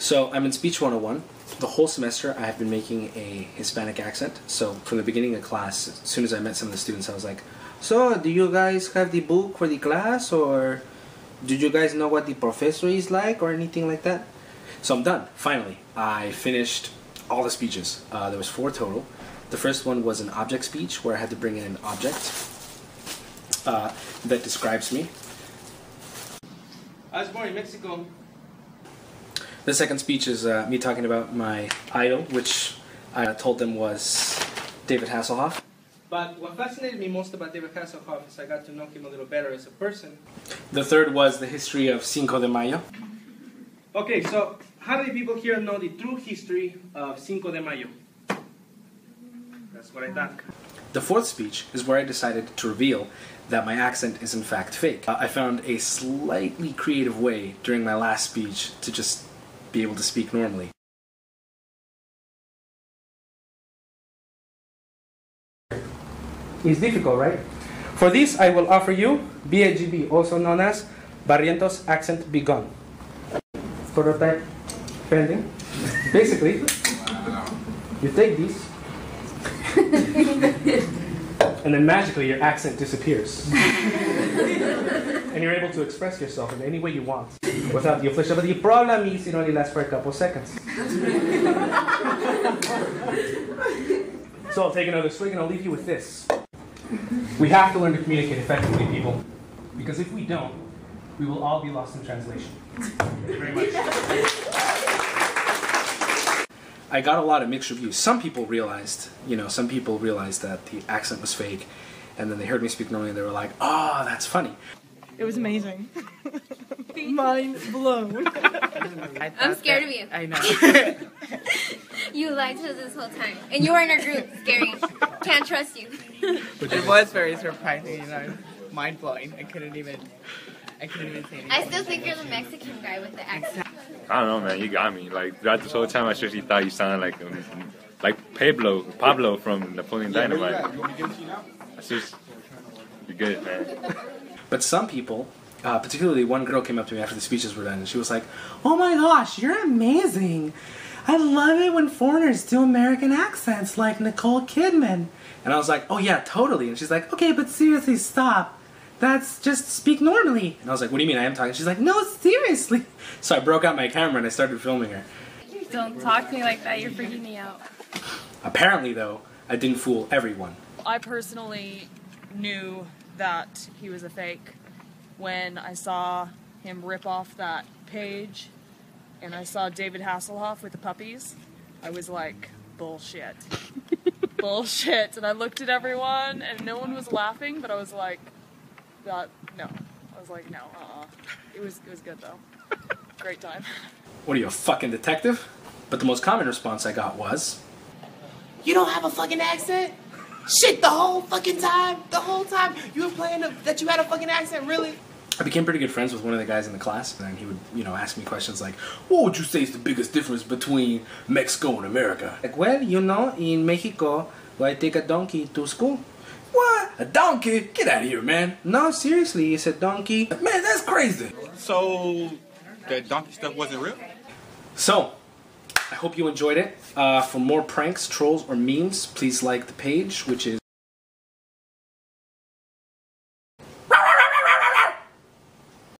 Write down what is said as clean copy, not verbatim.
So I'm in Speech 101. The whole semester I have been making a Hispanic accent. So from the beginning of class, as soon as I met some of the students, I was like, so do you guys have the book for the class, or did you guys know what the professor is like or anything like that? So I'm done. Finally, I finished all the speeches. There was 4 total. The first one was an object speech where I had to bring in an object that describes me. I was born in Mexico. The second speech is me talking about my idol, which I told them was David Hasselhoff. But what fascinated me most about David Hasselhoff is I got to know him a little better as a person. The third was the history of Cinco de Mayo. Okay, so how many people here know the true history of Cinco de Mayo? That's what I thought. The fourth speech is where I decided to reveal that my accent is in fact fake. I found a slightly creative way during my last speech to just be able to speak normally. It's difficult, right? For this, I will offer you BAGB, also known as Barrientos Accent Begun. Prototype pending. Basically, you take these, and then magically your accent disappears. And you're able to express yourself in any way you want without the affliction. But the problem is it only lasts for a couple seconds. So I'll take another swig and I'll leave you with this. We have to learn to communicate effectively, people. Because if we don't, we will all be lost in translation. Thank you very much. I got a lot of mixed reviews. Some people realized that the accent was fake, and then they heard me speak normally and they were like, oh, that's funny. It was amazing. Mind blown. I'm scared of you. I know. You lied to us this whole time. And you were in our group. Scary. Can't trust you. It was very surprising, mind blowing. I couldn't even say anything. I still think you're the Mexican guy with the accent. I don't know, man. You got me. Like throughout this whole time, I seriously thought you sounded like Pablo from Napoleon Dynamite. That's just, you're good, man. But some people, particularly one girl, came up to me after the speeches were done, and she was like, "Oh my gosh, you're amazing! I love it when foreigners do American accents like Nicole Kidman." And I was like, "Oh yeah, totally." And she's like, "Okay, but seriously, stop. That's just speak normally." And I was like, "What do you mean I am talking?" She's like, "No, seriously." So I broke out my camera and I started filming her. Don't talk to me like that, you're freaking me out. Apparently, though, I didn't fool everyone. I personally knew that he was a fake when I saw him rip off that page and I saw David Hasselhoff with the puppies. I was like, bullshit. Bullshit. And I looked at everyone and no one was laughing, but I was like, no. I was like, no, It was good though. Great time. What are you, a fucking detective? But the most common response I got was, You don't have a fucking accent? Shit, the whole fucking time? The whole time? You were playing that you had a fucking accent, really? I became pretty good friends with one of the guys in the class, and he would, ask me questions like, what would you say is the biggest difference between Mexico and America? Like, well, in Mexico, I take a donkey to school. What? A donkey? Get out of here, man. No, seriously, it's a donkey. Man, that's crazy. So, the donkey stuff wasn't real? So, I hope you enjoyed it. For more pranks, trolls, or memes, please like the page, which is